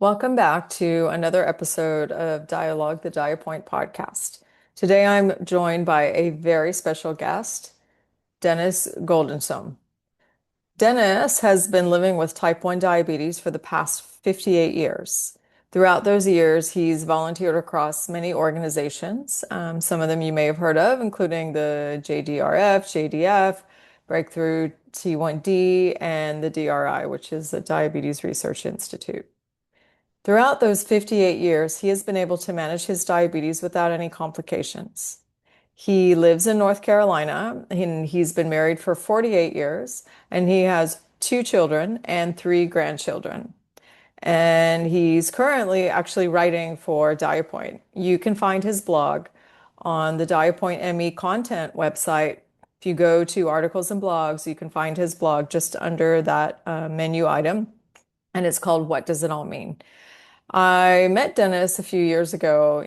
Welcome back to another episode of Dialogue, the Diapoint podcast. Today I'm joined by a very special guest, Dennis Goldensohn. Dennis has been living with type 1 diabetes for the past 58 years. Throughout those years, he's volunteered across many organizations. Some of them you may have heard of, including the JDRF, JDF, Breakthrough T1D, and the DRI, which is the Diabetes Research Institute. Throughout those 58 years, he has been able to manage his diabetes without any complications. He lives in North Carolina and he's been married for 48 years and he has two children and three grandchildren. And he's currently actually writing for Diapoint. You can find his blog on the Diapoint ME content website. If you go to articles and blogs, you can find his blog just under that menu item. And it's called What Does It All Mean? I met Dennis a few years ago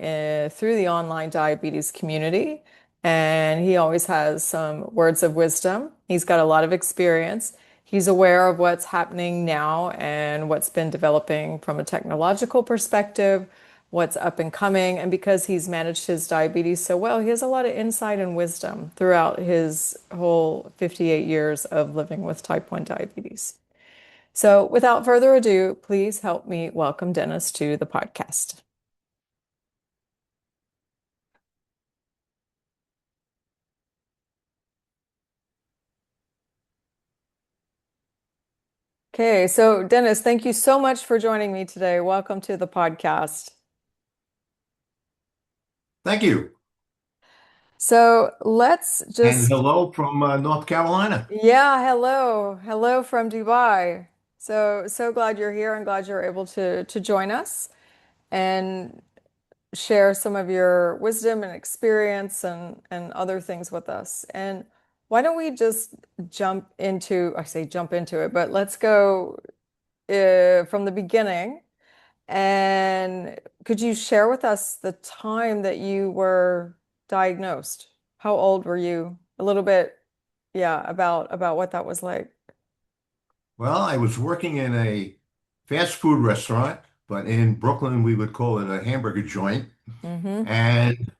through the online diabetes community, and he always has some words of wisdom. He's got a lot of experience. He's aware of what's happening now and what's been developing from a technological perspective, what's up and coming. And because he's managed his diabetes so well, he has a lot of insight and wisdom throughout his whole 58 years of living with type 1 diabetes. So, without further ado, please help me welcome Dennis to the podcast. Okay, so Dennis, thank you so much for joining me today. Welcome to the podcast. Thank you. So, let's And just, hello from North Carolina. yeah, hello. Hello from Dubai. So glad you're here and glad you're able to join us and share some of your wisdom and experience and other things with us. And why don't we just I say jump into it, but let's go from the beginning. And could you share with us the time that you were diagnosed? How old were you? A little bit, yeah, about what that was like. Well, I was working in a fast food restaurant, but in Brooklyn, we would call it a hamburger joint. Mm-hmm. And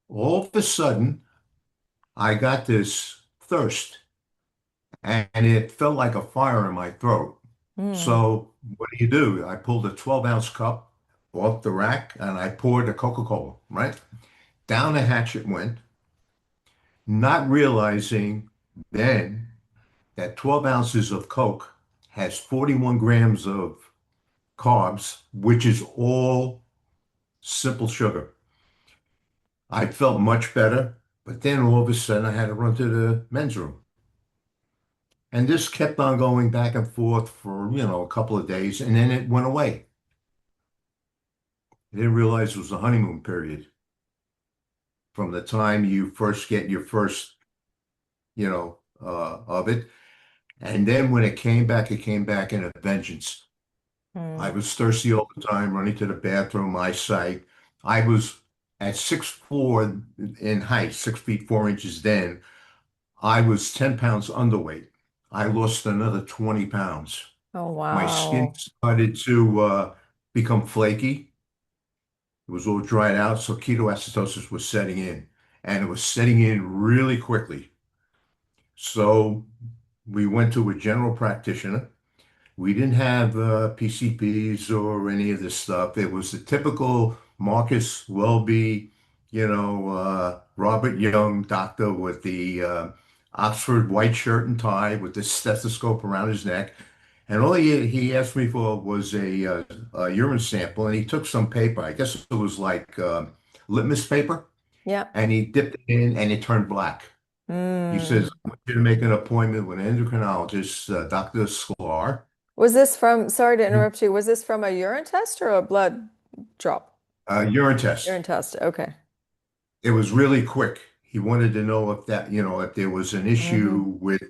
all of a sudden, I got this thirst, and it felt like a fire in my throat. Mm. So, what do? I pulled a 12-ounce cup off the rack and I poured a Coca-Cola, right? Down the hatch it went, not realizing then that 12 ounces of Coke has 41 grams of carbs, which is all simple sugar. I felt much better, but then all of a sudden I had to run to the men's room. And this kept on going back and forth for, a couple of days, and then it went away. I didn't realize it was a honeymoon period from the time you first get your first, of it. And then when it came back in a vengeance. I Mm. was thirsty all the time, running to the bathroom, eyesight. I was at 6'4" in height, 6 feet 4 inches then. I was 10 pounds underweight. I lost another 20 pounds. Oh, My skin wow. started to become flaky. It was all dried out, so ketoacidosis was setting in, and it was setting in really quickly. So we went to a general practitioner. We didn't have PCPs or any of this stuff. It was the typical Marcus Welby, Robert Young doctor with the Oxford white shirt and tie with the stethoscope around his neck. And all he asked me for was a urine sample, and he took some paper. I guess it was like litmus paper, Yeah. and he dipped it in, and it turned black. He says, Mm. "I want you to make an appointment with an endocrinologist, Dr. Sklar." Was this from, sorry to interrupt you, was this from a urine test or a blood drop? Urine test. Urine test. Okay. It was really quick. He wanted to know if if there was an Mm-hmm. issue with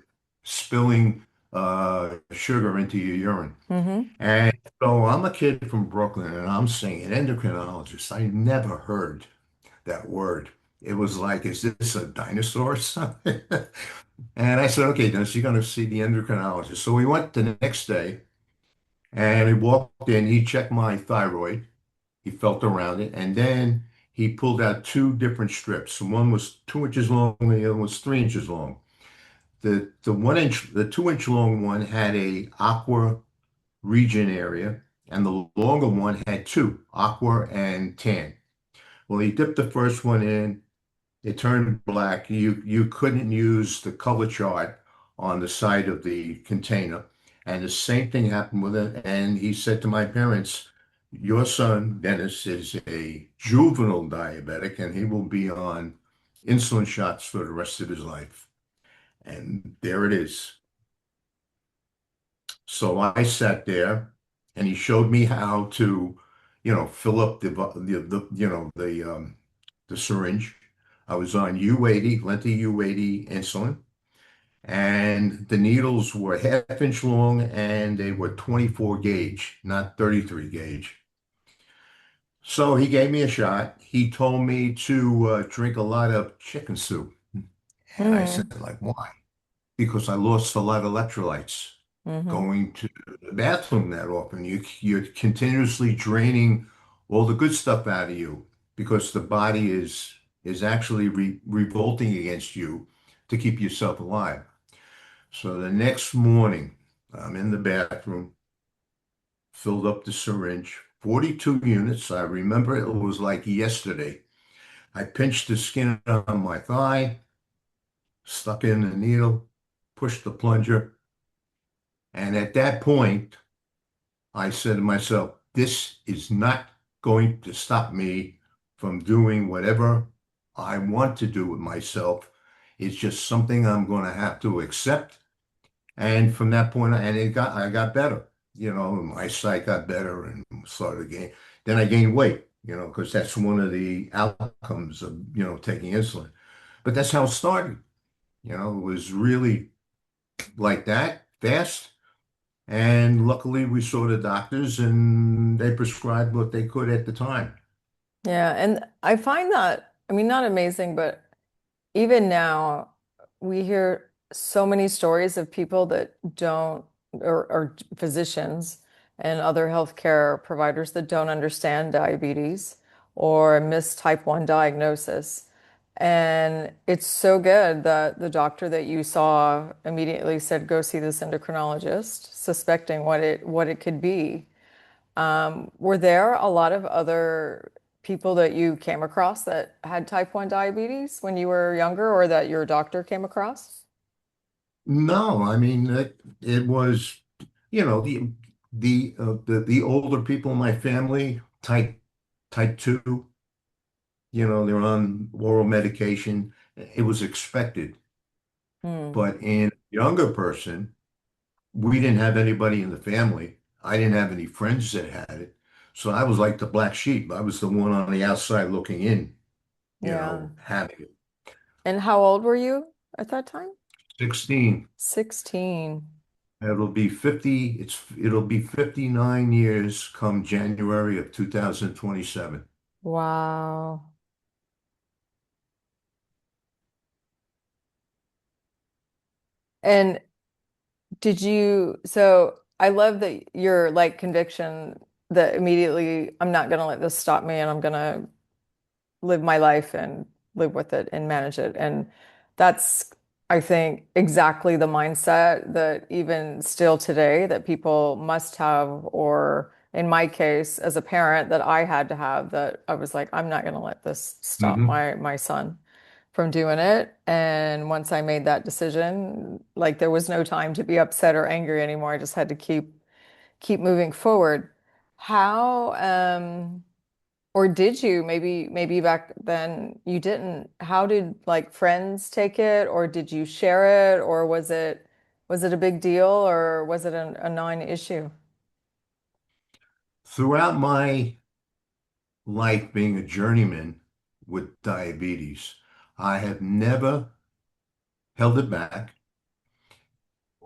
spilling sugar into your urine. Mm-hmm. And so I'm a kid from Brooklyn and I'm saying endocrinologist. I never heard that word. It was like, is this a dinosaur or something? And I said, okay, then so you're going to see the endocrinologist. So we went the next day And he walked in, he checked my thyroid, he felt around it, and then he pulled out two different strips. One was 2 inches long, and the other was 3 inches long. The 2 inch long one had a aqua region area, and the longer one had two, aqua and tan. Well, he dipped the first one in, it turned black. You couldn't use the color chart on the side of the container. And the same thing happened with it. And he said to my parents, your son, Dennis, is a juvenile diabetic and he will be on insulin shots for the rest of his life. And there it is. So I sat there and he showed me how to, fill up the syringe. I was on U80, lenti U80 insulin, and the needles were half-inch long and they were 24 gauge, not 33 gauge. So he gave me a shot. He told me to drink a lot of chicken soup. And I said, Mm. like, why? Because I lost a lot of electrolytes Hmm. going to the bathroom that often. You're continuously draining all the good stuff out of you because the body is actually revolting against you to keep yourself alive. So the next morning, I'm in the bathroom, filled up the syringe, 42 units. I remember it was like yesterday. I pinched the skin on my thigh, stuck in the needle, pushed the plunger, and at that point, I said to myself, this is not going to stop me from doing whatever I want to do with myself. It's just something I'm going to have to accept. And from that point on, and I got better. My sight got better and started to gain. Then I gained weight, because that's one of the outcomes of, taking insulin. But that's how it started. It was really like that, fast. And luckily, we saw the doctors and they prescribed what they could at the time. Yeah, and I find that, I mean, not amazing, but even now, we hear so many stories of people that don't, or physicians and other healthcare providers that don't understand diabetes or miss type 1 diagnosis. And it's so good that the doctor that you saw immediately said, go see this endocrinologist, suspecting what it could be. Were there a lot of other people that you came across that had type 1 diabetes when you were younger or that your doctor came across? No, I mean, it was, you know, the older people in my family, type 2, they're on oral medication. It was expected. Hmm. But in a younger person, we didn't have anybody in the family. I didn't have any friends that had it. So I was like the black sheep. I was the one on the outside looking in, Yeah. having it. And how old were you at that time? 16. 16. It'll be 59 years come January of 2027. Wow. And so I love that your like conviction that immediately I'm not going to let this stop me and I'm going to live my life and live with it and manage it. And that's, I think, exactly the mindset that even still today that people must have, or in my case, as a parent, that I had to have, that I was like, I'm not going to let this stop Hmm. my son from doing it. And once I made that decision, like there was no time to be upset or angry anymore. I just had to keep moving forward. How or did you maybe back then you didn't? How did like friends take it, or did you share it, or was it a big deal, or was it a non-issue? Throughout my life being a journeyman with diabetes, I have never held it back.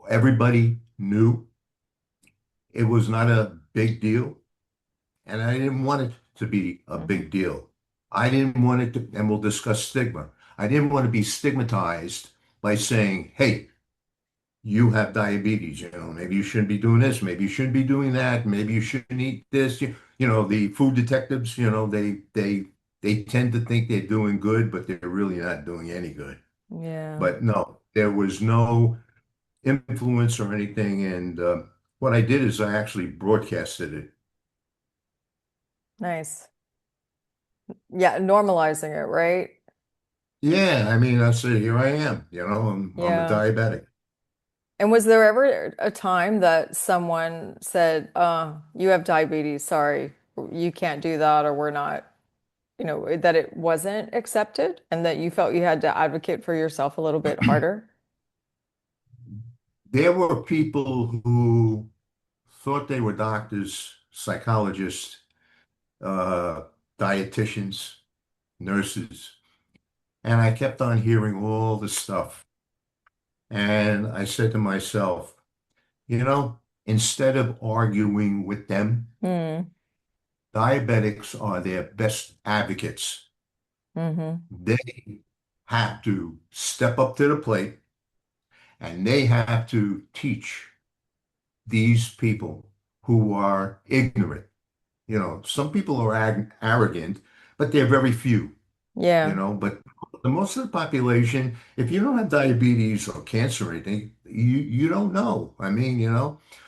Everybody knew it was not a big deal, and I didn't want it to be a Hmm. big deal. I didn't want it to, and we'll discuss stigma. I didn't want to be stigmatized by saying, hey, you have diabetes, maybe you shouldn't be doing this, maybe you shouldn't be doing that, maybe you shouldn't eat this. The food detectives, they tend to think they're doing good, but they're really not doing any good. Yeah. But no, there was no influence or anything. And what I did is I actually broadcasted it. Nice. Yeah, normalizing it, right? Yeah, I mean, I said, here I am, I'm a Yeah. diabetic. And was there ever a time that someone said, you have diabetes, sorry, you can't do that, or we're not, that it wasn't accepted and that you felt you had to advocate for yourself a little bit harder? There were people who thought they were doctors, psychologists, uh, dietitians, nurses, and I kept on hearing all the stuff. And I said to myself, instead of arguing with them, Mm, diabetics are their best advocates. mm-hmm. They have to step up to the plate and they have to teach these people who are ignorant. Some people are arrogant, but they're very few. Yeah. But the most of the population, if you don't have diabetes or cancer or anything, you don't know. I mean,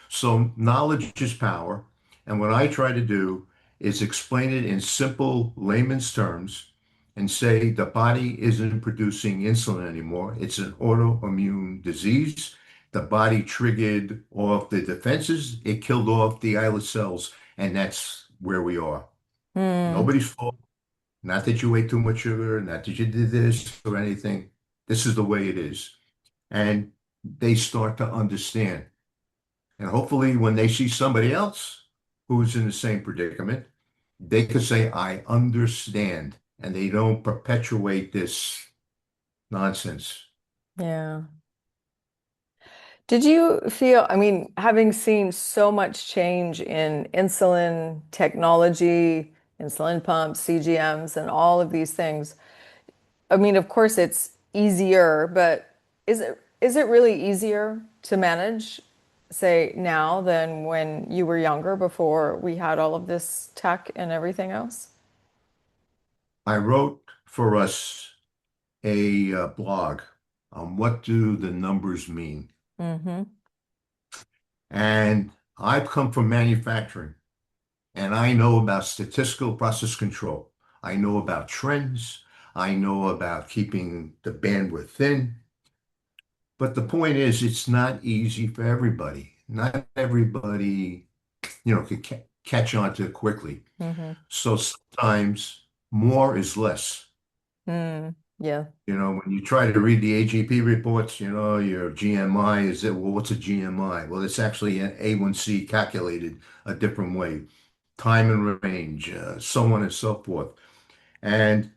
so knowledge is power. And what I try to do is explain it in simple layman's terms and say the body isn't producing insulin anymore. It's an autoimmune disease. The body triggered off the defenses. It killed off the islet cells, and that's where we are. Mm, Nobody's fault. Not that you ate too much sugar, not that you did this or anything. This is the way it is. And they start to understand. And hopefully, when they see somebody else who's in the same predicament, they could say, I understand. And they don't perpetuate this nonsense. yeah. Did you feel, I mean, having seen so much change in insulin technology, insulin pumps, CGMs, and all of these things, I mean, of course it's easier, but is it really easier to manage, say, now than when you were younger before we had all of this tech and everything else? I wrote for us a blog on what do the numbers mean. Mm-hmm. And I've come from manufacturing. And I know about statistical process control. I know about trends. I know about keeping the bandwidth thin. But the point is, it's not easy for everybody. Not everybody, can catch on to it quickly. Mm-hmm. So sometimes more is less. Mm, yeah. When you try to read the AGP reports, your GMI is it, well, what's a GMI? Well, it's actually an A1C calculated a different way, time and range, so on and so forth. And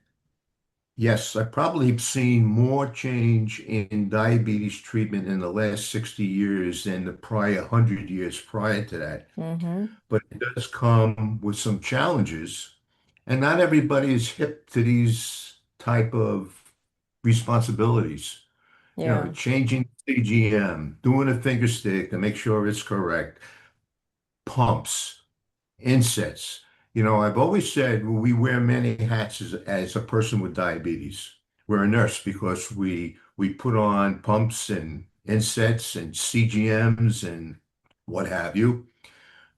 yes, I've probably seen more change in diabetes treatment in the last 60 years than the prior 100 years prior to that. Mm-hmm. But it does come with some challenges, and not everybody is hip to these type of responsibilities. Yeah. Changing CGM, doing a finger stick to make sure it's correct, pumps. Insets. I've always said we wear many hats as a person with diabetes. We're a nurse because we put on pumps and insets and CGMs and what have you.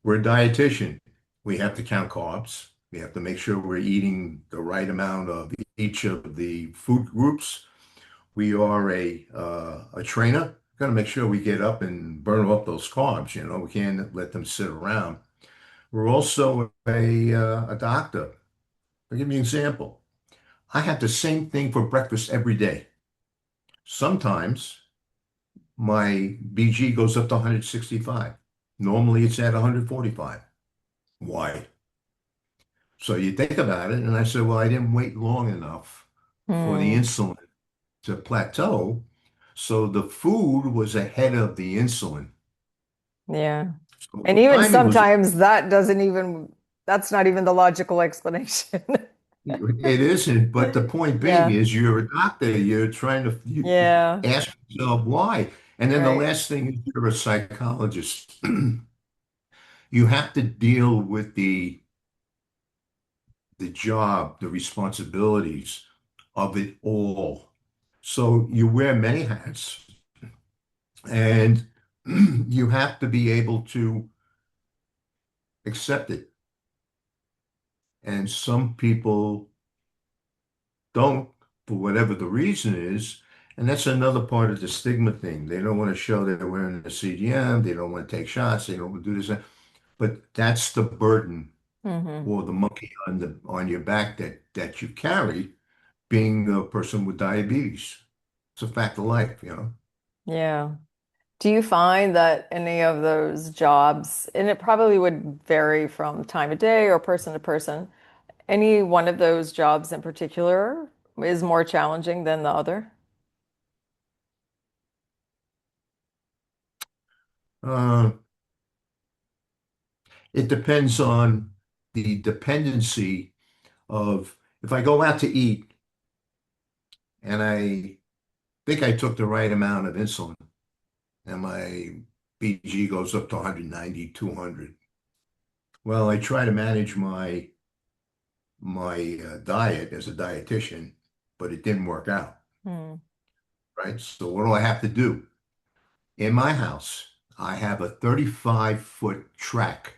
We're a dietitian. We have to count carbs. We have to make sure we're eating the right amount of each of the food groups. We are a trainer. Got to make sure we get up and burn off those carbs. We can't let them sit around. We're also a doctor. I'll give you an example. I have the same thing for breakfast every day. Sometimes my BG goes up to 165. Normally it's at 145. Why? So you think about it, and I said, well, I didn't wait long enough for the Mm, insulin to plateau. So the food was ahead of the insulin. yeah. So And the even timing was sometimes that's not even the logical explanation. It isn't, but the point being Yeah. is you're a doctor. You're trying to Yeah. ask yourself why. And then the Right. last thing is you're a psychologist. You have to deal with the job, the responsibilities of it all. So you wear many hats and you have to be able to accept it. And some people don't, for whatever the reason is. And that's another part of the stigma thing. They don't want to show that they're wearing a CGM. They don't want to take shots. They don't want to do this. But that's the burden Hmm. or the monkey on your back that you carry being a person with diabetes. It's a fact of life, you know. Yeah. Do you find that any of those jobs, and it probably would vary from time of day or person to person, any one of those jobs in particular is more challenging than the other? Uh, it depends on the dependency of if I go out to eat and I think I took the right amount of insulin and my BG goes up to 190, 200. Well, I try to manage my diet as a dietitian, but it didn't work out, Hmm. right? So what do I have to do? In my house, I have a 35-foot track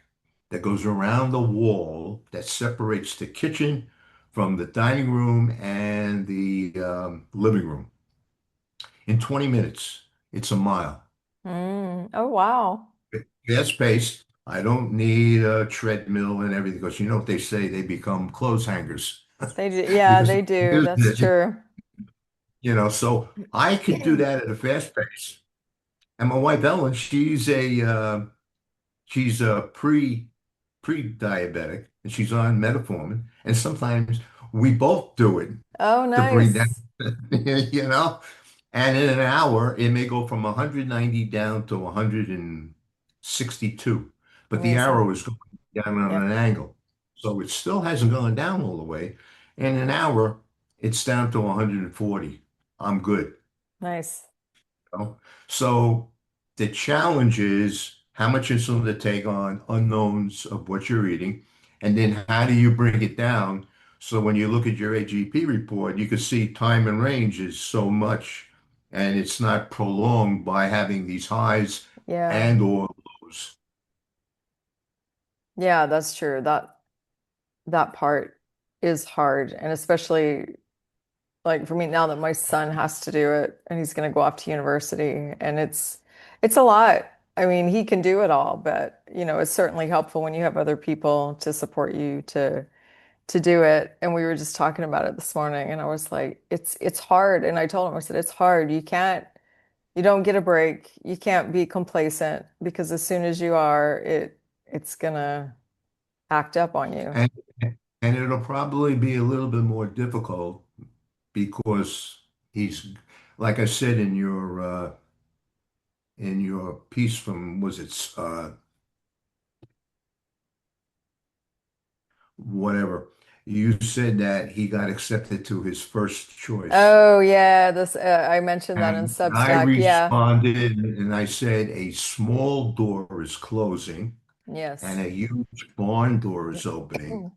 that goes around the wall that separates the kitchen from the dining room and the living room. In 20 minutes, it's a mile. Mm. Oh, wow. Fast paced. I don't need a treadmill and everything because you know what they say, they become clothes hangers They do. Yeah, because they do. That's true. so I could do that at a fast pace. And my wife Ellen, she's a pre-diabetic and she's on metformin. And sometimes we both do it Oh, to bring down, nice. you know, and in an hour it may go from 190 down to 162. But the Amazing. arrow is going down on Yep. an angle. So it still hasn't gone down all the way. In an hour, it's down to 140. I'm good. Nice. Know? So the challenge is how much insulin to take on unknowns of what you're eating, and then how do you bring it down? So when you look at your AGP report, you can see time and range is so much, and it's not prolonged by having these highs Yeah. and or lows. Yeah, that's true. That part is hard. And especially like for me now that my son has to do it and he's going to go off to university and it's a lot. I mean, he can do it all, but it's certainly helpful when you have other people to support you to do it. And we were just talking about it this morning and I was like, it's hard. And I told him, I said, it's hard. You don't get a break. You can't be complacent because as soon as you are, it's gonna act up on you. And and it'll probably be a little bit more difficult because he's like I said in your piece from was it whatever. You said that he got accepted to his first choice. Oh yeah, this I mentioned that in And I Substack. Yeah. responded and I said, a small door is closing and Yes. a huge barn door is opening.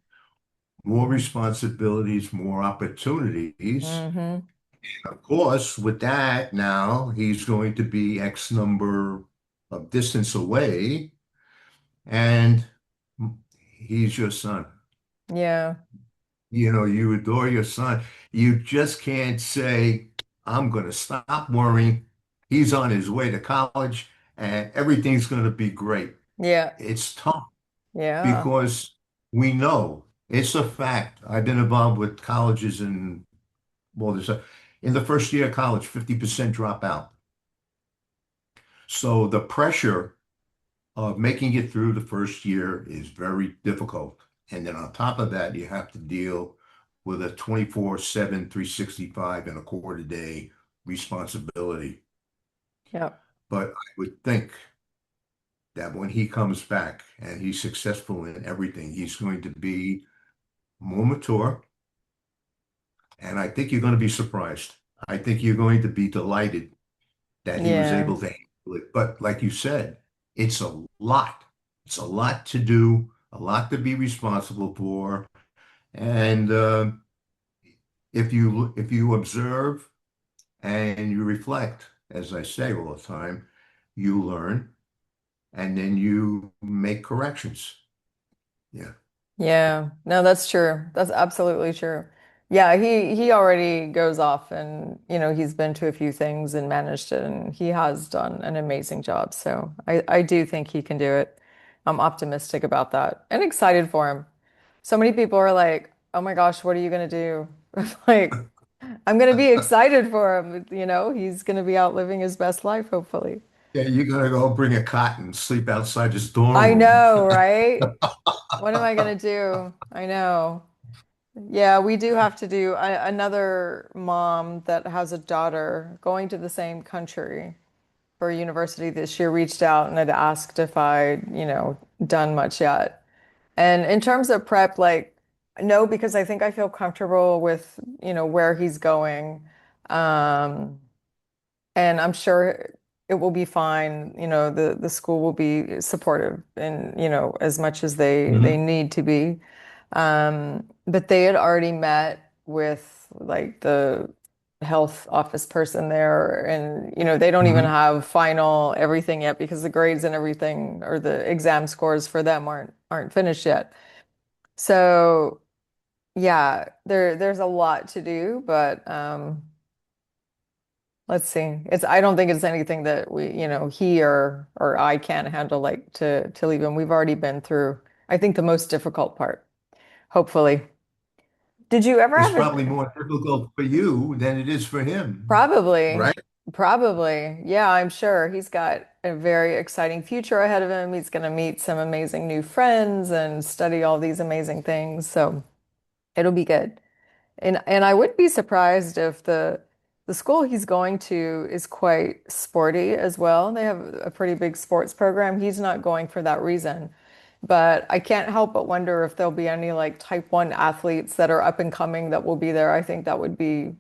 More responsibilities, more opportunities. Hmm. Of course, with that, now he's going to be X number of distance away, and he's your son. Yeah. You know, you adore your son. You just can't say, I'm going to stop worrying. He's on his way to college and everything's going to be great. Yeah. It's tough Yeah. because we know it's a fact. I've been involved with colleges and, well, in the first year of college, 50% drop out. So the pressure of making it through the first year is very difficult. And then on top of that, you have to deal with a 24/7, 365 and a quarter day responsibility. Yeah. But I would think that when he comes back and he's successful in everything, he's going to be more mature. And I think you're going to be surprised. I think you're going to be delighted that he was Yeah. able to handle it. But like you said, it's a lot. It's a lot to do, a lot to be responsible for. And if you observe and you reflect, as I say all the time, you learn and then you make corrections. Yeah. Yeah, no, that's true. That's absolutely true. Yeah, he already goes off and he's been to a few things and managed it and he has done an amazing job. So I do think he can do it. I'm optimistic about that and excited for him. So many people are like, "Oh my gosh, what are you gonna do?" Like, I'm gonna be excited for him, he's gonna be out living his best life, hopefully. Yeah, you're gonna go bring a cot and sleep outside his dorm I room. know, right? What am I gonna do? I know. Yeah, we do have to do another mom that has a daughter going to the same country for university this year reached out and had asked if I done much yet. And in terms of prep, like, no, because I think I feel comfortable with where he's going. Um, and I'm sure it will be fine. The school will be supportive and as much as they Mhm. need to be. But they had already met with like the health office person there, and they don't even Mhm. have final everything yet because the grades and everything or the exam scores for them aren't finished yet. So yeah, there's a lot to do, but let's see. I don't think it's anything that he or I can handle like to leave him. We've already been through, I think, the most difficult part, hopefully. Did you ever It's have probably a more difficult for you than it is for him, probably, right? probably. Yeah, I'm sure he's got a very exciting future ahead of him. He's going to meet some amazing new friends and study all these amazing things. So it'll be good. And I wouldn't be surprised if the school he's going to is quite sporty as well. They have a pretty big sports program. He's not going for that reason. But I can't help but wonder if there'll be any like type 1 athletes that are up and coming that will be there. I think that would be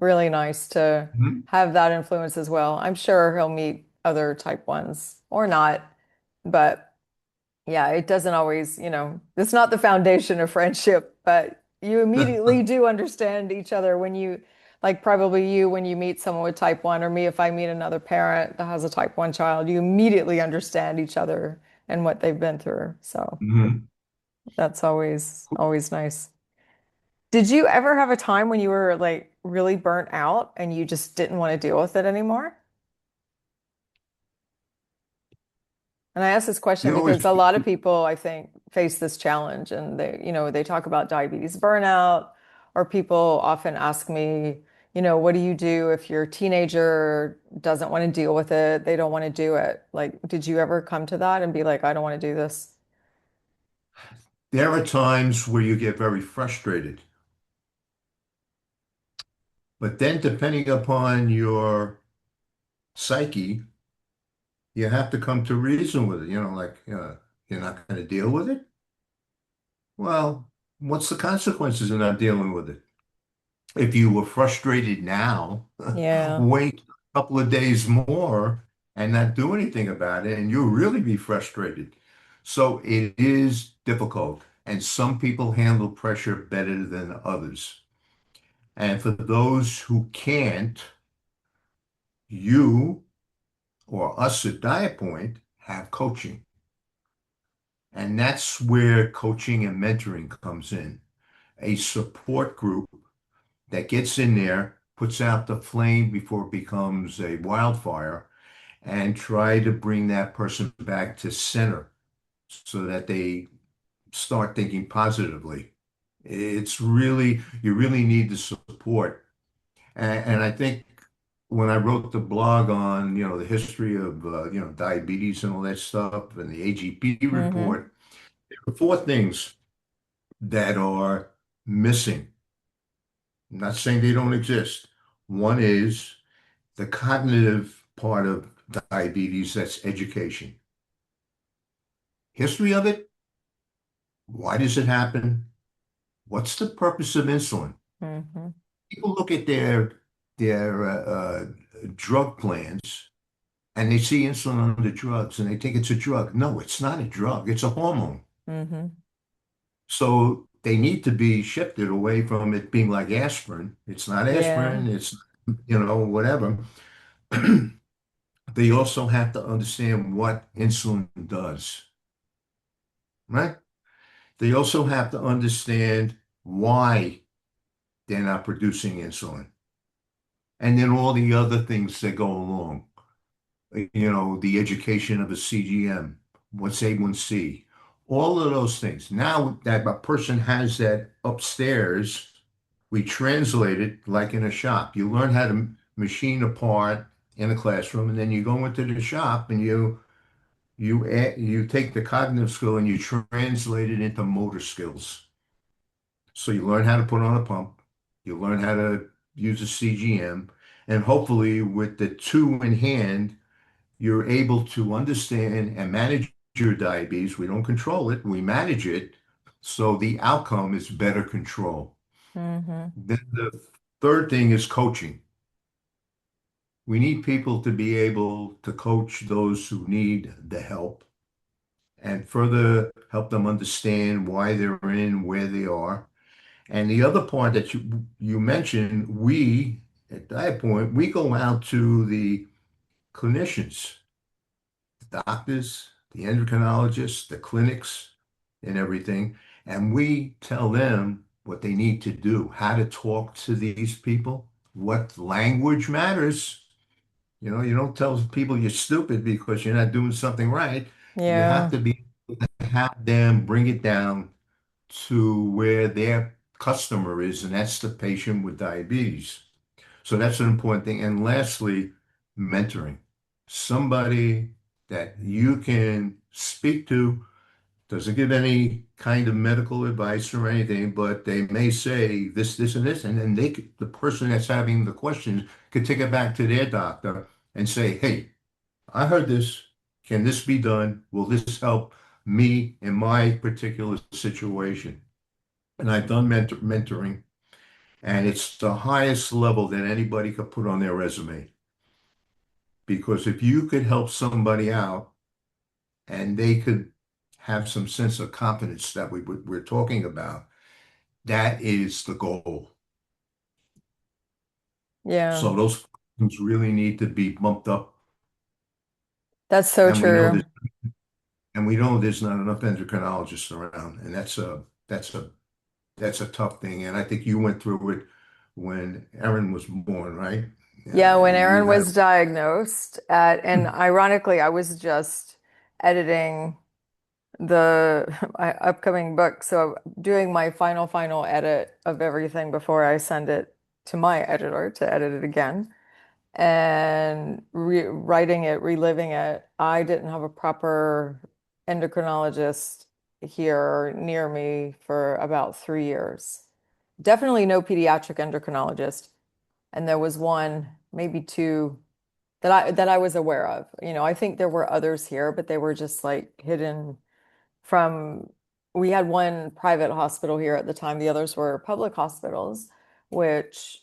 really nice to Mhm. have that influence as well. I'm sure he'll meet other type 1s or not, but yeah, it doesn't always it's not the foundation of friendship, but you immediately do understand each other when like probably you, when you meet someone with type 1, or me, if I meet another parent that has a type 1 child, you immediately understand each other and what they've been through. So Mhm. that's always nice. Did you ever have a time when you were like really burnt out and you just didn't want to deal with it anymore? And I ask this question You always, because a lot of people, I think, face this challenge and they talk about diabetes burnout, or people often ask me what do you do if your teenager doesn't want to deal with it? They don't want to do it. Like, did you ever come to that and be like, I don't want to do this? there are times where you get very frustrated, but then depending upon your psyche, you have to come to reason with it. Like, you're not going to deal with it. Well, what's the consequences of not dealing with it? If you were frustrated now, Yeah. wait a couple of days more and not do anything about it, and you'll really be frustrated. So it is difficult, and some people handle pressure better than others. And for those who can't, you or us at Diet Point have coaching. And that's where coaching and mentoring comes in. A support group that gets in there, puts out the flame before it becomes a wildfire, and try to bring that person back to center so that they start thinking positively. You really need the support. And I think when I wrote the blog on, the history of, diabetes and all that stuff and the AGP Hmm. report, there are four things that are missing. I'm not saying they don't exist. One is the cognitive part of diabetes, that's education. History of it, why does it happen? What's the purpose of insulin? Hmm. People look at their drug plans and they see insulin on the drugs and they think it's a drug. No, it's not a drug. It's a hormone. Hmm. So they need to be shifted away from it being like aspirin. It's not Yeah. aspirin. It's, whatever. They also have to understand what insulin does, right? They also have to understand why they're not producing insulin. And then all the other things that go along, the education of a CGM, what's A1C, all of those things. Now that a person has that upstairs, we translate it like in a shop. You learn how to machine a part in a classroom, and then you go into the shop and you take the cognitive skill and you translate it into motor skills. So you learn how to put on a pump, you learn how to use a CGM, and hopefully with the two in hand, you're able to understand and manage your diabetes. We don't control it, we manage it. So the outcome is better control. Hmm. Then the third thing is coaching. We need people to be able to coach those who need the help and further help them understand why they're in where they are. And the other part that you mentioned, we at that point, we go out to the clinicians, the doctors, the endocrinologists, the clinics, and everything, and we tell them what they need to do, how to talk to these people, what language matters. You don't tell people you're stupid because you're not doing something right. You have Yeah. to be have them bring it down to where their customer is, and that's the patient with diabetes. So that's an important thing. And lastly, mentoring. Somebody that you can speak to, doesn't give any kind of medical advice or anything, but they may say this, this, and this, and then the person that's having the questions could take it back to their doctor and say, "Hey, I heard this. Can this be done? Will this help me in my particular situation?" And I've done mentoring, and it's the highest level that anybody could put on their resume. Because if you could help somebody out and they could have some sense of confidence that we're talking about, that is the goal. Yeah. So those things really need to be bumped up, That's so and we know true. this, and we know there's not enough endocrinologists around, and that's a tough thing. And I think you went through it when Erin was born, right? Yeah, when You Aaron had. was diagnosed and ironically, I was just editing the my upcoming book. So doing my final edit of everything before I send it to my editor to edit it again and rewriting it, reliving it. I didn't have a proper endocrinologist here near me for about 3 years. Definitely no pediatric endocrinologist. And there was one, maybe two that I was aware of. I think there were others here, but they were just like hidden from we had one private hospital here at the time. The others were public hospitals, which,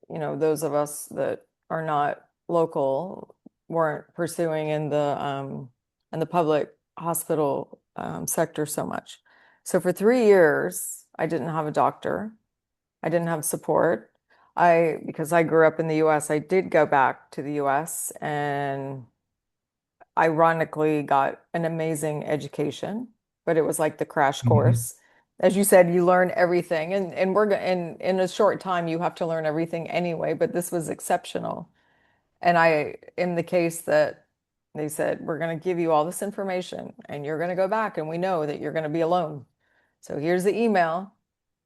those of us that are not local weren't pursuing in the public hospital sector so much. So for 3 years, I didn't have a doctor. I didn't have support. Because I grew up in the US, I did go back to the US and ironically got an amazing education, but it was like the crash Mhm. course. As you said, you learn everything, and in a short time you have to learn everything anyway, but this was exceptional. And in the case that they said, we're going to give you all this information and you're going to go back, and we know that you're going to be alone. So here's the email,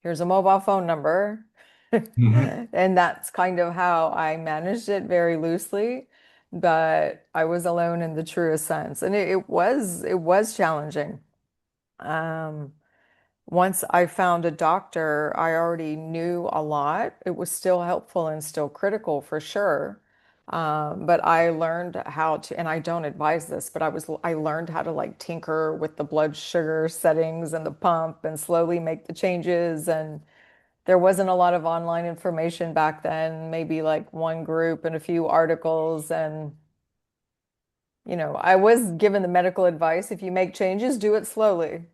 here's a mobile phone number. Mhm. And that's kind of how I managed it very loosely, but I was alone in the truest sense. And it was challenging. Um, Once I found a doctor, I already knew a lot. It was still helpful and still critical for sure. But I learned how to, and I don't advise this, but I learned how to like tinker with the blood sugar settings and the pump and slowly make the changes. And there wasn't a lot of online information back then, maybe like one group and a few articles. And, I was given the medical advice, if you make changes, do it slowly,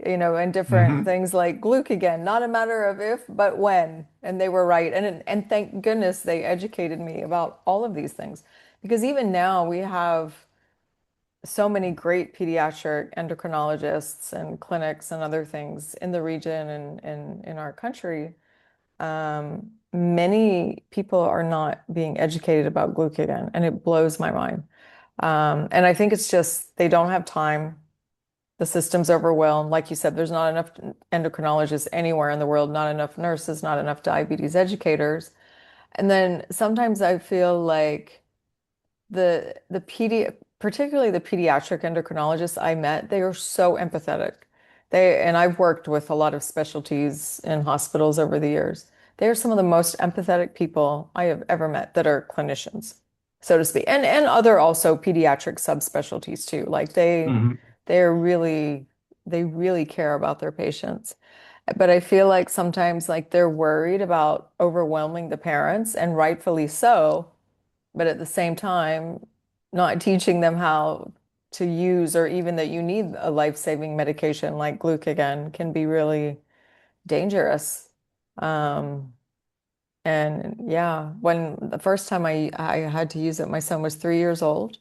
and different Hmm. things like glucagon, not a matter of if, but when. And they were right. And thank goodness they educated me about all of these things. Because even now we have so many great pediatric endocrinologists and clinics and other things in the region and in our country. Many people are not being educated about glucagon, and it blows my mind. And I think it's just they don't have time. The system's overwhelmed. Like you said, there's not enough endocrinologists anywhere in the world, not enough nurses, not enough diabetes educators. And then sometimes I feel like particularly the pediatric endocrinologists I met, they are so empathetic. And I've worked with a lot of specialties in hospitals over the years. They are some of the most empathetic people I have ever met that are clinicians, so to speak. And other also pediatric subspecialties too. Like Hmm. they're really they really care about their patients. But I feel like sometimes like they're worried about overwhelming the parents, and rightfully so, but at the same time, not teaching them how to use or even that you need a life-saving medication like glucagon can be really dangerous. Um, and yeah, when the first time I had to use it, my son was 3 years old.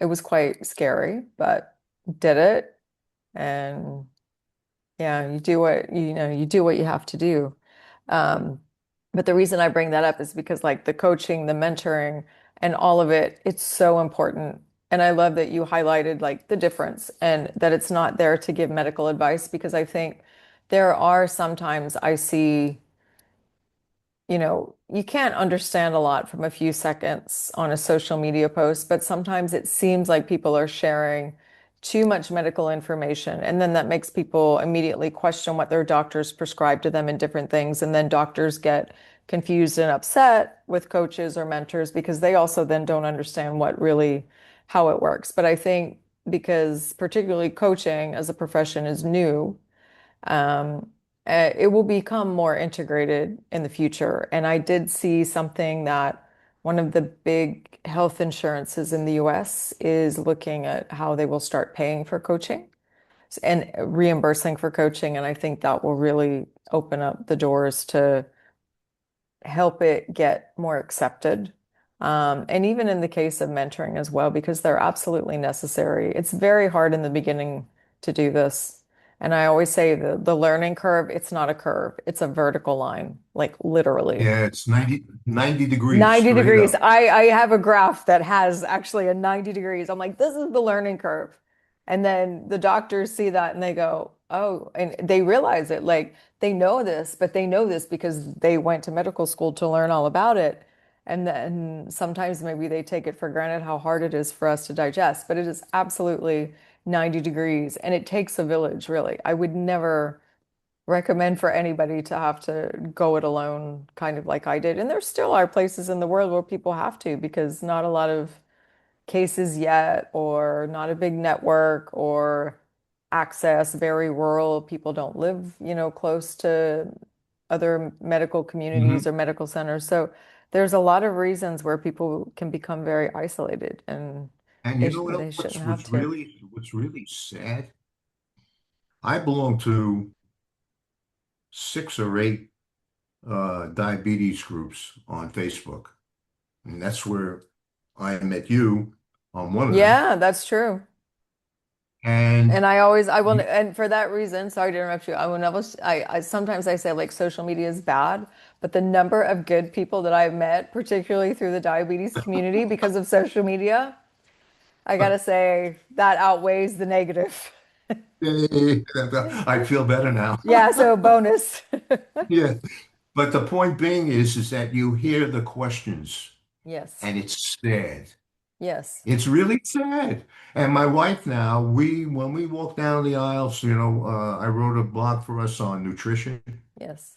It was quite scary, but did it. And yeah, you do what you have to do. Um, but the reason I bring that up is because like the coaching, the mentoring, and all of it, it's so important. And I love that you highlighted like the difference and that it's not there to give medical advice because I think there are sometimes I see you can't understand a lot from a few seconds on a social media post, but sometimes it seems like people are sharing too much medical information. And then that makes people immediately question what their doctors prescribe to them in different things. And then doctors get confused and upset with coaches or mentors because they also then don't understand how it works. But I think because particularly coaching as a profession is new, um, it will become more integrated in the future. And I did see something that one of the big health insurances in the US is looking at how they will start paying for coaching and reimbursing for coaching. And I think that will really open up the doors to help it get more accepted. And even in the case of mentoring as well, because they're absolutely necessary. It's very hard in the beginning to do this. And I always say the learning curve, it's not a curve, it's a vertical line, like literally. Yeah, it's 90 degrees 90 straight degrees. up. I have a graph that has actually a 90 degrees. I'm like, this is the learning curve. And then the doctors see that and they go, oh, and they realize it. Like they know this, but they know this because they went to medical school to learn all about it. And then sometimes maybe they take it for granted how hard it is for us to digest, but it is absolutely 90 degrees and it takes a village, really. I would never recommend for anybody to have to go it alone, kind of like I did. And there still are places in the world where people have to because not a lot of cases yet, or not a big network, or access, very rural. People don't live, close to other medical communities Hmm. or medical centers. So there's a lot of reasons where people can become very isolated and And you know they shouldn't have to. what's really sad? I belong to 6 or 8 diabetes groups on Facebook, and that's where I met you on one of them. Yeah, that's true. And And I will, you, and for that reason, sorry to interrupt you, I will never, I sometimes I say like social media is bad, but the number of good people that I've met, particularly through the diabetes community because of social media, I gotta say that outweighs the negative. I feel better now. Yeah, so bonus. Yeah, but the point being is that you hear the questions, Yes, and it's sad. yes, It's really sad. And my wife now, when we walk down the aisles, I wrote a blog for us on nutrition. yes.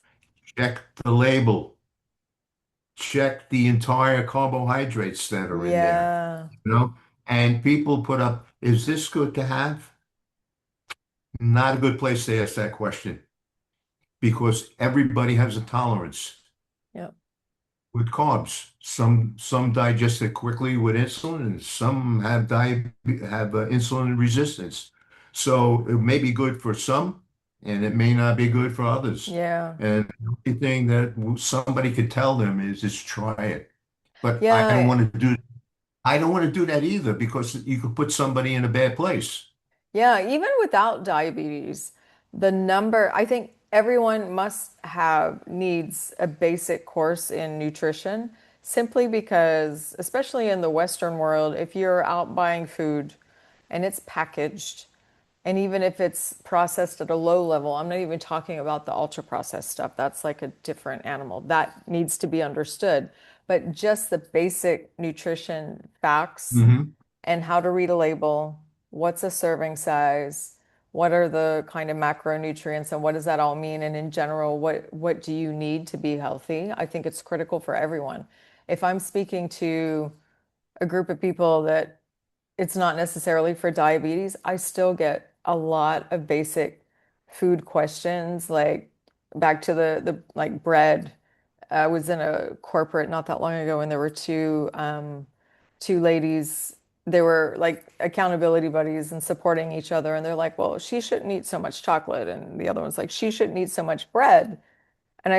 Check the label. Check the entire carbohydrates that are in there, Yeah. you know? And people put up, is this good to have? Not a good place to ask that question. because everybody has a tolerance Yep. with carbs. Some digest it quickly with insulin, and some have insulin resistance. So it may be good for some, and it may not be good for others. Yeah. And the only thing that somebody could tell them is just try it. But Yeah. I don't want to do that either because you could put somebody in a bad place. Yeah, even without diabetes, I think everyone must have needs a basic course in nutrition simply because, especially in the Western world, if you're out buying food and it's packaged, and even if it's processed at a low level, I'm not even talking about the ultra processed stuff. That's like a different animal. That needs to be understood. But just the basic nutrition facts Hmm. and how to read a label, what's a serving size, what are the kind of macronutrients and what does that all mean? And in general, what do you need to be healthy? I think it's critical for everyone. If I'm speaking to a group of people that it's not necessarily for diabetes, I still get a lot of basic food questions, like back to the like bread. I was in a corporate not that long ago, and there were two ladies. They were like accountability buddies and supporting each other. And they're like, "Well, she shouldn't eat so much chocolate," and the other one's like, "She shouldn't eat so much bread." And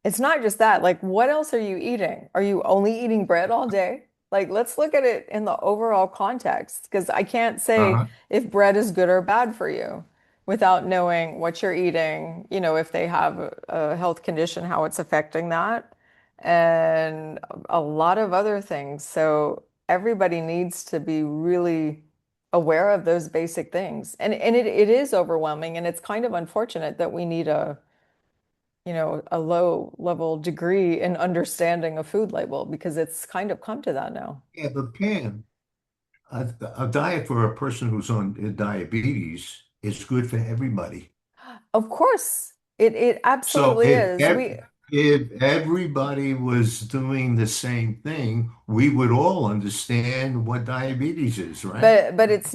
it's not just that. Like, what else are you eating? Are you only eating bread all day? Like, let's look at it in the overall context, because I can't say Uh-huh. if bread is good or bad for you without knowing what you're eating, if they have a health condition, how it's affecting that, and a lot of other things. So everybody needs to be really aware of those basic things. And it is overwhelming, and it's kind of unfortunate that we need a low level degree in understanding a food label because it's kind of come to that now. Yeah, but Pam, a diet for a person who's on diabetes is good for everybody. Of course, it So absolutely is. if everybody was doing the same thing, we would all understand what diabetes is, right? But it's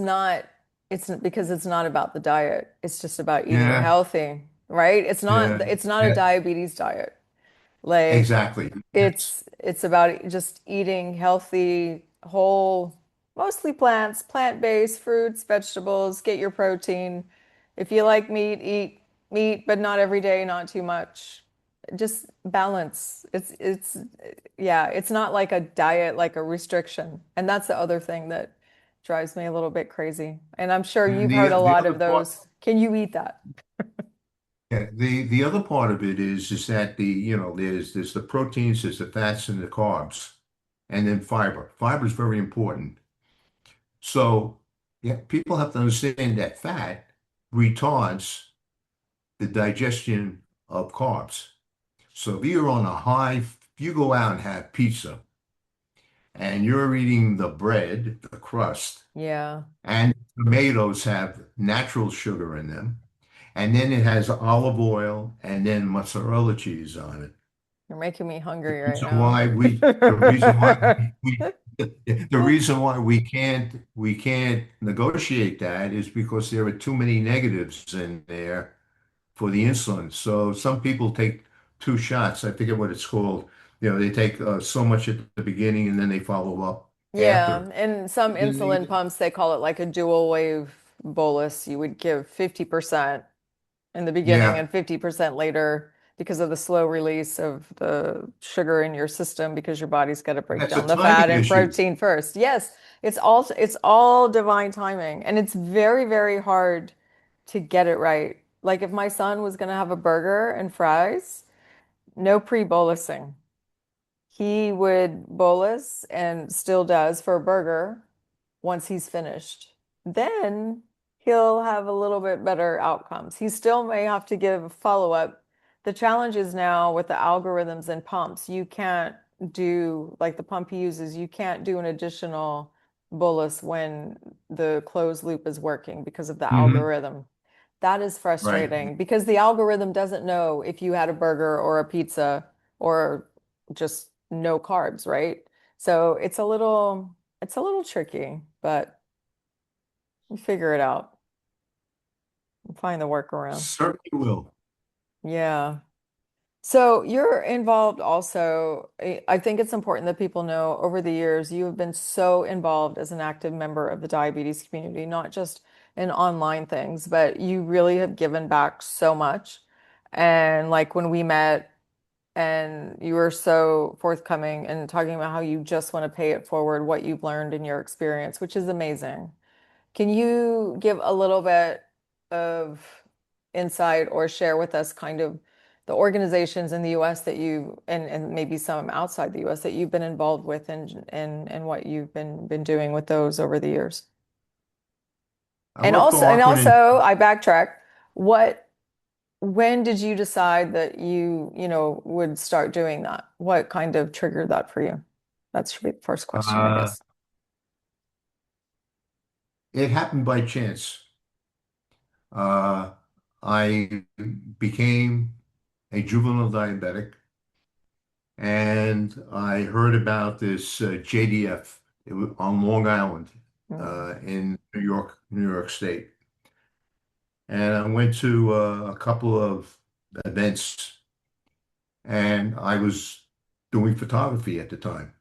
because it's not about the diet. It's just about eating Yeah, healthy, right? yeah, It's not a yeah, diabetes diet. Like exactly. it's about just eating healthy, whole, mostly plants, plant-based fruits, vegetables, get your protein. If you like meat, eat meat, but not every day, not too much. Just balance. It's yeah, it's not like a diet, like a restriction. And that's the other thing that drives me a little bit crazy. And I'm sure And you've heard a the lot other of part, those. Can you eat that? yeah, the other part of it is that there's the proteins, there's the fats and the carbs, and then fiber. Fiber is very important. So yeah, people have to understand that fat retards the digestion of carbs. So if you're on a high, if you go out and have pizza and you're eating the bread, the crust, Yeah. and tomatoes have natural sugar in them, and then it has olive oil and then mozzarella cheese on it. You're making me The hungry right reason now. why we, the reason why the reason why we can't negotiate that is because there are too many negatives in there for the insulin. So some people take two shots. I forget what it's called. They take so much at the beginning and then they follow up Yeah, after. and some Then insulin they, pumps, they call it like a dual wave bolus. You would give 50% in the beginning yeah, and 50% later because of the slow release of the sugar in your system because your body's got to break that's a down the timing fat and issue. protein first. Yes, it's all divine timing, and it's very, very hard to get it right. Like if my son was going to have a burger and fries, no pre-bolusing. He would bolus and still does for a burger once he's finished. Then he'll have a little bit better outcomes. He still may have to give follow-up. The challenge is now with the algorithms and pumps, you can't do like the pump he uses, you can't do an additional bolus when the closed loop is working because of the Hmm. algorithm. That is Right. frustrating because the algorithm doesn't know if you had a burger or a pizza or just no carbs, right? So it's a little tricky, but we figure it out and find the workaround. Certainly will. Yeah. So you're involved also. I think it's important that people know over the years you have been so involved as an active member of the diabetes community, not just in online things, but you really have given back so much. And like when we met and you were so forthcoming and talking about how you just want to pay it forward, what you've learned in your experience, which is amazing. Can you give a little bit of insight or share with us kind of the organizations in the US that you and maybe some outside the US that you've been involved with and what you've been doing with those over the years? I worked for And Auckland and also I backtrack. What when did you decide that would start doing that? What kind of triggered that for you? That should be the first question, I uh, guess. it happened by chance. Uh, I became a juvenile diabetic, and I heard about this JDF. It was on Long Island, Mm. in New York State. And I went to a couple of events, and I was doing photography at the time.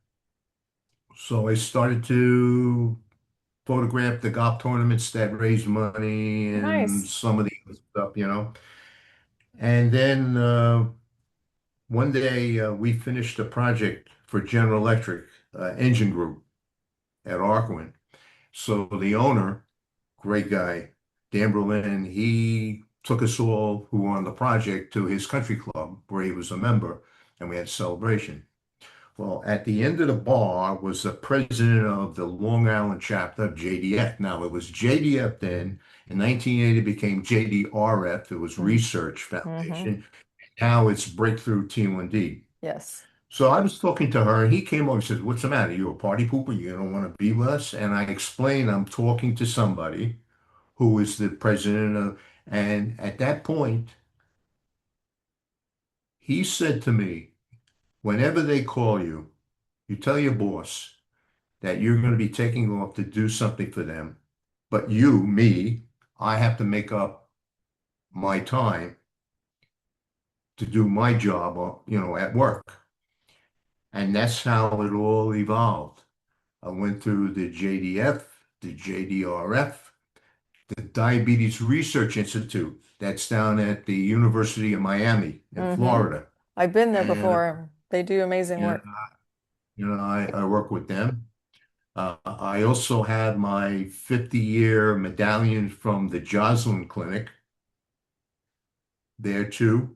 So I started to photograph the golf tournaments that raised money and Nice. some of the other stuff. And then one day we finished a project for General Electric Engine Group at Arkwin. So the owner, great guy, Dan Berlin, he took us all who were on the project to his country club where he was a member, and we had a celebration. Well, at the end of the bar was the president of the Long Island chapter of JDF. Now, it was JDF then. In 1980, it became JDRF. It was Mm. Research Hmm. Foundation. Now it's Breakthrough T1D. Yes. So I was talking to her, and he came over and says, "What's the matter? You a party pooper? You don't want to be with us?" And I explained I'm talking to somebody who is the president of, and at that point, he said to me, whenever they call you, you tell your boss that you're going to be taking off to do something for them, but me, I have to make up my time to do my job, at work. And that's how it all evolved. I went through the JDF, the JDRF, the Diabetes Research Institute. That's down at the University of Miami in Hmm. Florida. I've been there And, before. They do amazing you know, work. I work with them. I also had my 50-year medallion from the Joslin Clinic there too.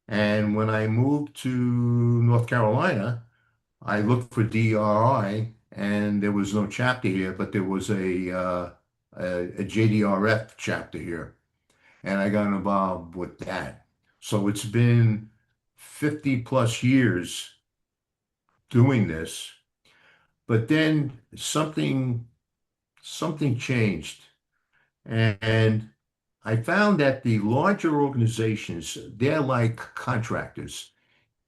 And when I moved to North Carolina, I looked for DRI, and there was no chapter here, but there was a JDRF chapter here, and I got involved with that. So it's been 50 plus years doing this, but then something changed, and I found that the larger organizations, they're like contractors.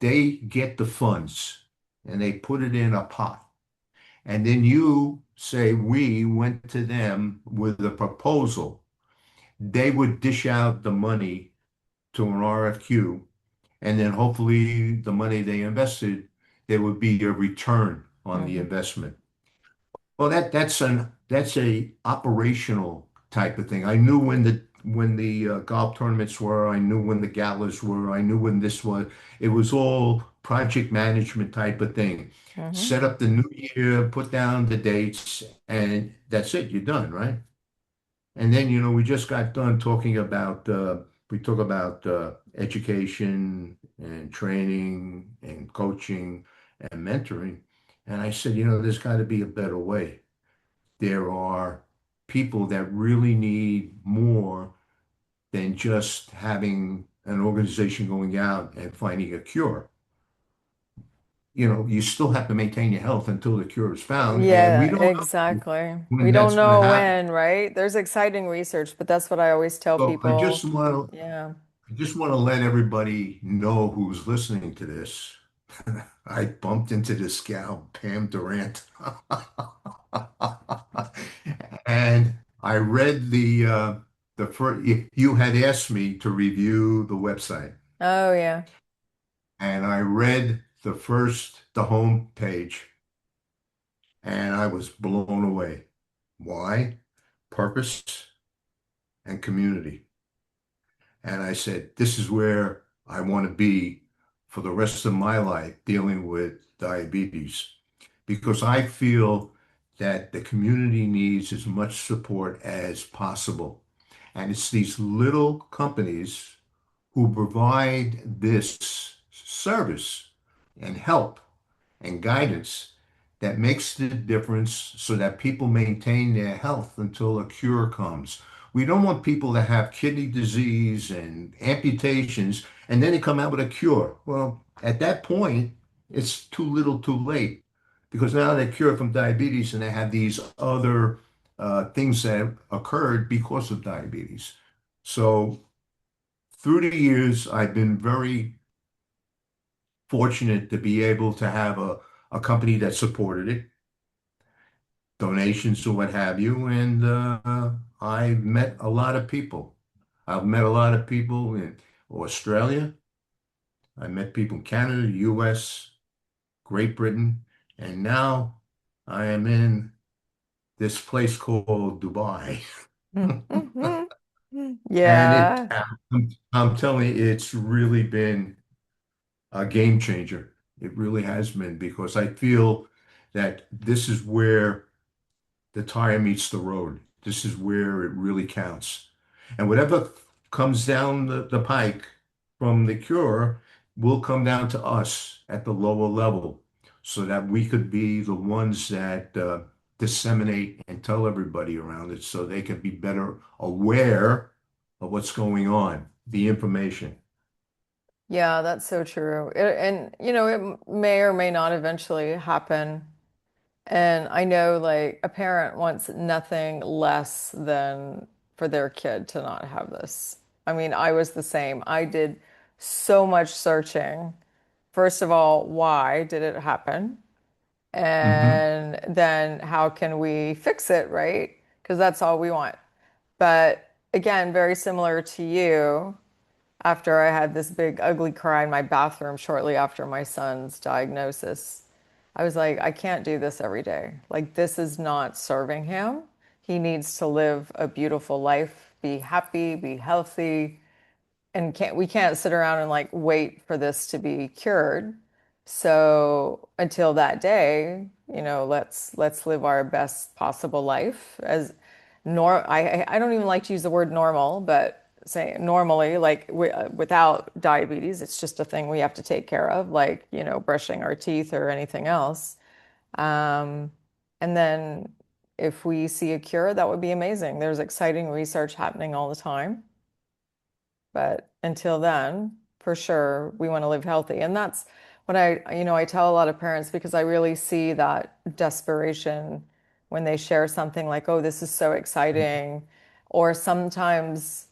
They get the funds and they put it in a pot. And then you say, we went to them with a proposal. They would dish out the money to an RFQ, and then hopefully the money they invested, there would be a return on the Hmm. investment. Well, that's a operational type of thing. I knew when the golf tournaments were. I knew when the galas were. I knew when this was. It was all project management type of thing. Hmm. Set up the new year, put down the dates, and that's it. You're done, right? And then, we just got done talking about, we talk about education and training and coaching and mentoring. And I said, there's got to be a better way. There are people that really need more than just having an organization going out and finding a cure. You still have to maintain your health until the cure is found, and we Yeah, don't know exactly. We when don't that's going to know happen. when, right? There's exciting research, but that's what I always tell So I people. just want to Yeah. I just want to let everybody know who's listening to this. I bumped into this gal, Pam Durant, and I read the first. You had asked me to review the website, Oh yeah. And I read the home page, and I was blown away. Why? Purpose and community. And I said, this is where I want to be for the rest of my life dealing with diabetes because I feel that the community needs as much support as possible. And it's these little companies who provide this service and help and guidance that makes the difference so that people maintain their health until a cure comes. We don't want people to have kidney disease and amputations and then they come out with a cure. Well, at that point, it's too little too late because now they're cured from diabetes and they have these other things that occurred because of diabetes. So through the years, I've been very fortunate to be able to have a company that supported it, donations or what have you. And I've met a lot of people. I've met a lot of people in Australia. I met people in Canada, US, Great Britain, and now I am in this place called Dubai. And Yeah. I'm telling you, it's really been a game changer. It really has been because I feel that this is where the tire meets the road. This is where it really counts. And whatever comes down the pike from the cure will come down to us at the lower level so that we could be the ones that disseminate and tell everybody around it so they can be better aware of what's going on, the information. Yeah, that's so true. And it may or may not eventually happen. And I know like a parent wants nothing less than for their kid to not have this. I mean, I was the same. I did so much searching. First of all, why did it happen? Hmm. And then how can we fix it, right? Because that's all we want. But again, very similar to you, after I had this big ugly cry in my bathroom shortly after my son's diagnosis, I was like, I can't do this every day. Like, this is not serving him. He needs to live a beautiful life, be happy, be healthy, and we can't sit around and like wait for this to be cured. So until that day, let's live our best possible life as I don't even like to use the word normal, but say normally, like without diabetes, it's just a thing we have to take care of, like, brushing our teeth or anything else. Um, and then if we see a cure, that would be amazing. There's exciting research happening all the time. But until then, for sure, we want to live healthy. And that's what I tell a lot of parents because I really see that desperation when they share something like, oh, this is so exciting. Or sometimes,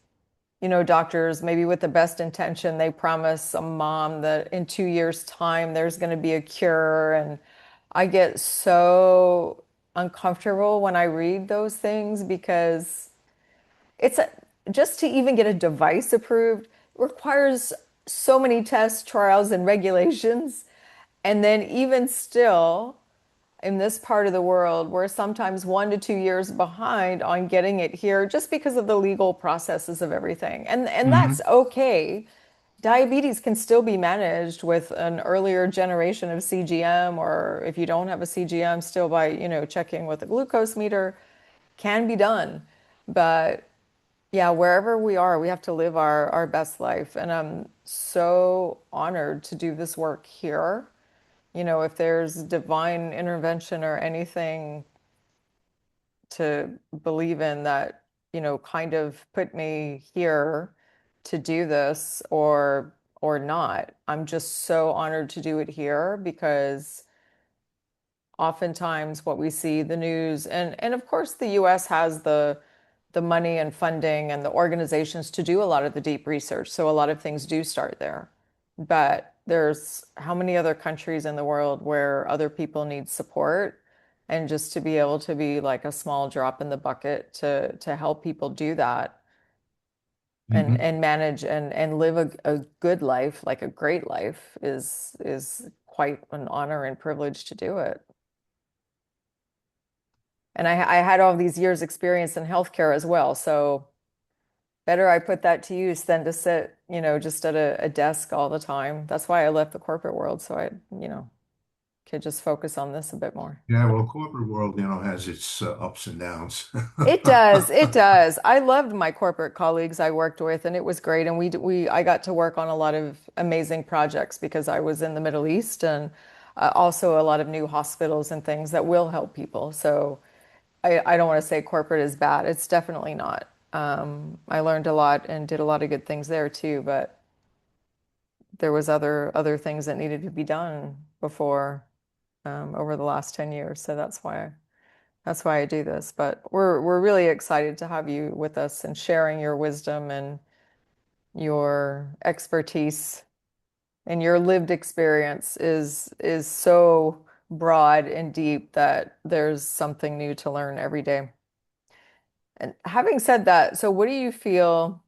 doctors, maybe with the best intention, they promise a mom that in 2 years' time, there's going to be a cure. And I get so uncomfortable when I read those things because it's just to even get a device approved requires so many tests, trials, and regulations. And then even still, in this part of the world, we're sometimes 1 to 2 years behind on getting it here just because of the legal processes of everything. And that's Hmm. okay. Diabetes can still be managed with an earlier generation of CGM, or if you don't have a CGM, still by, checking with a glucose meter, can be done. But yeah, wherever we are, we have to live our best life. And I'm so honored to do this work here. If there's divine intervention or anything to believe in that, kind of put me here to do this or not, I'm just so honored to do it here because oftentimes what we see the news and of course the US has the money and funding and the organizations to do a lot of the deep research. So a lot of things do start there. But there's how many other countries in the world where other people need support and just to be able to be like a small drop in the bucket to help people do that. Mhm. and manage and live a good life, like a great life, is quite an honor and privilege to do it. And I had all these years experience in healthcare as well, so better I put that to use than to sit, just at a desk all the time. That's why I left the corporate world, so could just focus on this a bit more. Yeah, well, corporate world, has its ups and downs. It does. It does. I loved my corporate colleagues I worked with, and it was great. And I got to work on a lot of amazing projects because I was in the Middle East and also a lot of new hospitals and things that will help people. So I don't want to say corporate is bad. It's definitely not. I learned a lot and did a lot of good things there too, but there was other things that needed to be done before over the last 10 years. So that's why I do this. But we're really excited to have you with us and sharing your wisdom and your expertise and your lived experience is so broad and deep that there's something new to learn every day. And having said that, so what do you feel,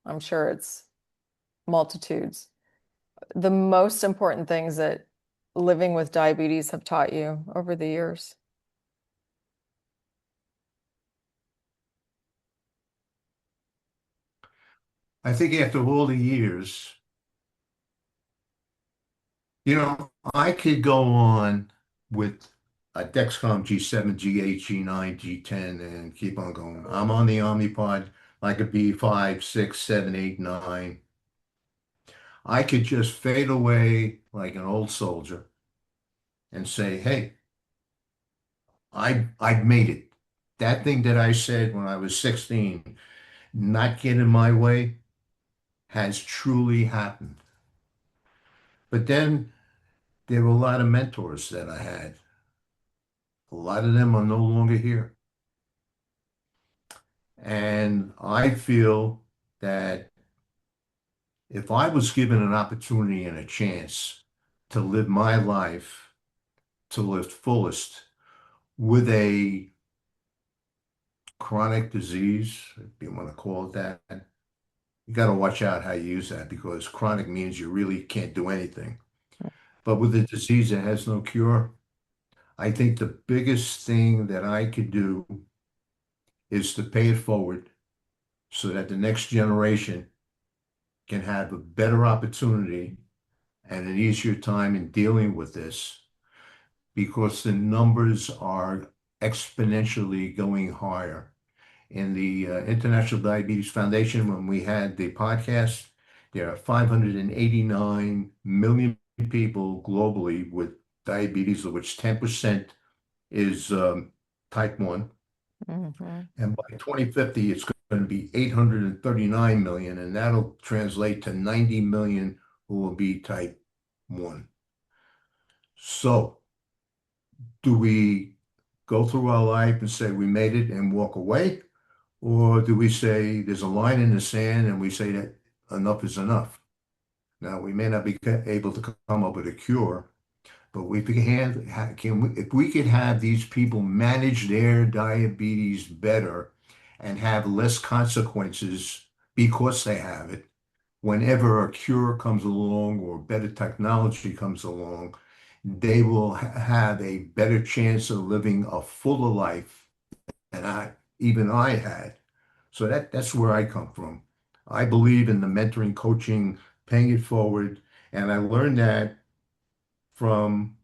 I'm sure it's multitudes, the most important things that living with diabetes have taught you over the years? I think after all the years, I could go on with a Dexcom G7, G8, G9, G10, and keep on going. I'm on the Omnipod like a B5, 6, 7, 8, 9. I could just fade away like an old soldier and say, hey, I've made it. That thing that I said when I was 16, not get in my way, has truly happened. But then there were a lot of mentors that I had. A lot of them are no longer here. And I feel that if I was given an opportunity and a chance to live my life to its fullest with a chronic disease, if you want to call it that, you got to watch out how you use that because chronic means you really can't do anything. But with a disease that has no cure, I think the biggest thing that I could do is to pay it forward so that the next generation can have a better opportunity and an easier time in dealing with this because the numbers are exponentially going higher. In the International Diabetes Foundation, when we had the podcast, there are 589 million people globally with diabetes, of which 10% is type 1. Hmm. And by 2050, it's going to be 839 million, and that'll translate to 90 million who will be type 1. So, do we go through our life and say we made it and walk away? Or do we say there's a line in the sand and we say that enough is enough? Now, we may not be able to come up with a cure, but if we could have these people manage their diabetes better and have less consequences because they have it, whenever a cure comes along or better technology comes along, they will have a better chance of living a fuller life than even I had. So that's where I come from. I believe in the mentoring, coaching, paying it forward, and I learned that from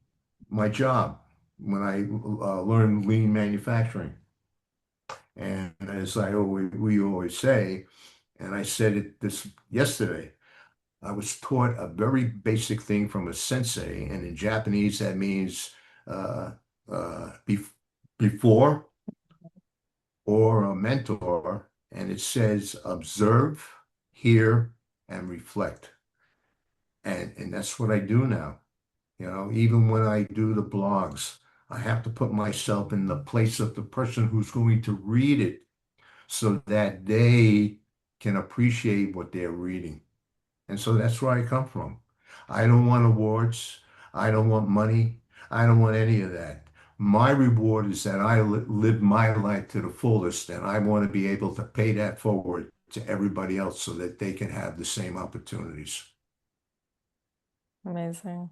my job when I learned lean manufacturing. And as we always say, and I said it this yesterday, I was taught a very basic thing from a sensei, and in Japanese that means uh, bef before or a mentor, and it says observe, hear, and reflect. And that's what I do now. Even when I do the blogs, I have to put myself in the place of the person who's going to read it so that they can appreciate what they're reading. And so that's where I come from. I don't want awards. I don't want money. I don't want any of that. My reward is that I live my life to the fullest, and I want to be able to pay that forward to everybody else so that they can have the same opportunities. Amazing.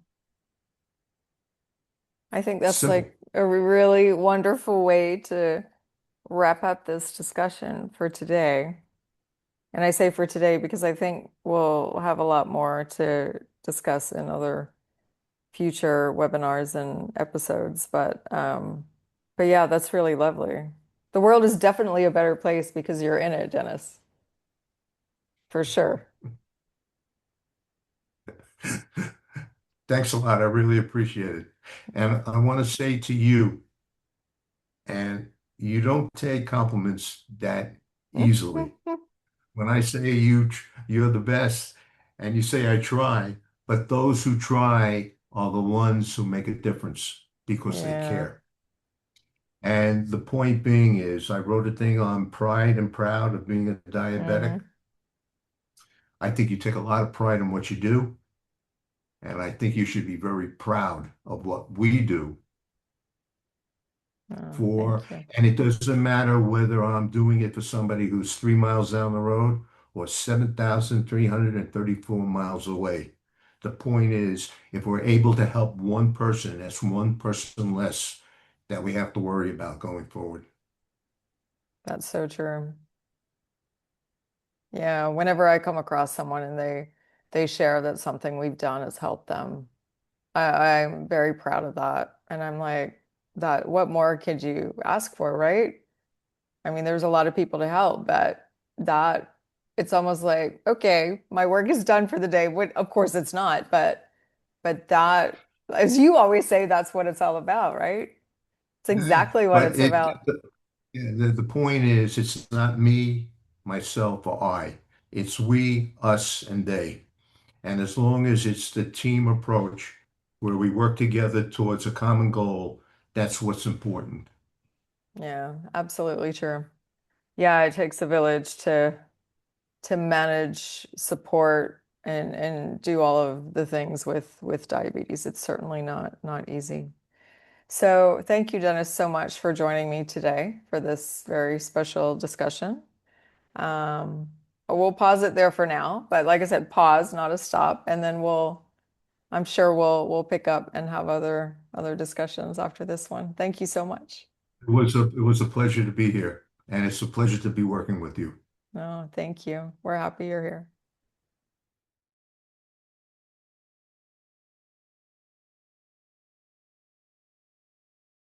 I think that's Simple. like a really wonderful way to wrap up this discussion for today. And I say for today because I think we'll have a lot more to discuss in other future webinars and episodes. But yeah, that's really lovely. The world is definitely a better place because you're in it, Dennis, for sure. Thanks a lot. I really appreciate it. And I want to say to you, and you don't take compliments that easily. When I say you're the best, and you say I try, but those who try are the ones who make a difference because they Yeah. care. And the point being is, I wrote a thing on pride and proud of being a diabetic. Hmm. I think you take a lot of pride in what you do, and I think you should be very proud of what we do Oh, for, thank you. and it doesn't matter whether I'm doing it for somebody who's 3 miles down the road or 7,334 miles away. The point is, if we're able to help one person, that's one person less that we have to worry about going forward. That's so true. Yeah, whenever I come across someone and they share that something we've done has helped them, I'm very proud of that. And I'm like, that what more could you ask for, right? I mean, there's a lot of people to help, but that it's almost like, okay, my work is done for the day. Of course it's not, but that, as you always say, that's what it's all about, right? It's Yeah. exactly what But it's about. the point is, it's not me, myself, or I. It's we, us, and they. And as long as it's the team approach where we work together towards a common goal, that's what's important. Yeah, absolutely true. Yeah, it takes a village to manage, support, and do all of the things with diabetes. It's certainly not easy. So thank you, Dennis, so much for joining me today for this very special discussion. Um, we'll pause it there for now, but like I said, pause, not a stop, and then I'm sure we'll pick up and have other discussions after this one. Thank you so much. It was a pleasure to be here, and it's a pleasure to be working with you. No, thank you. We're happy you're here.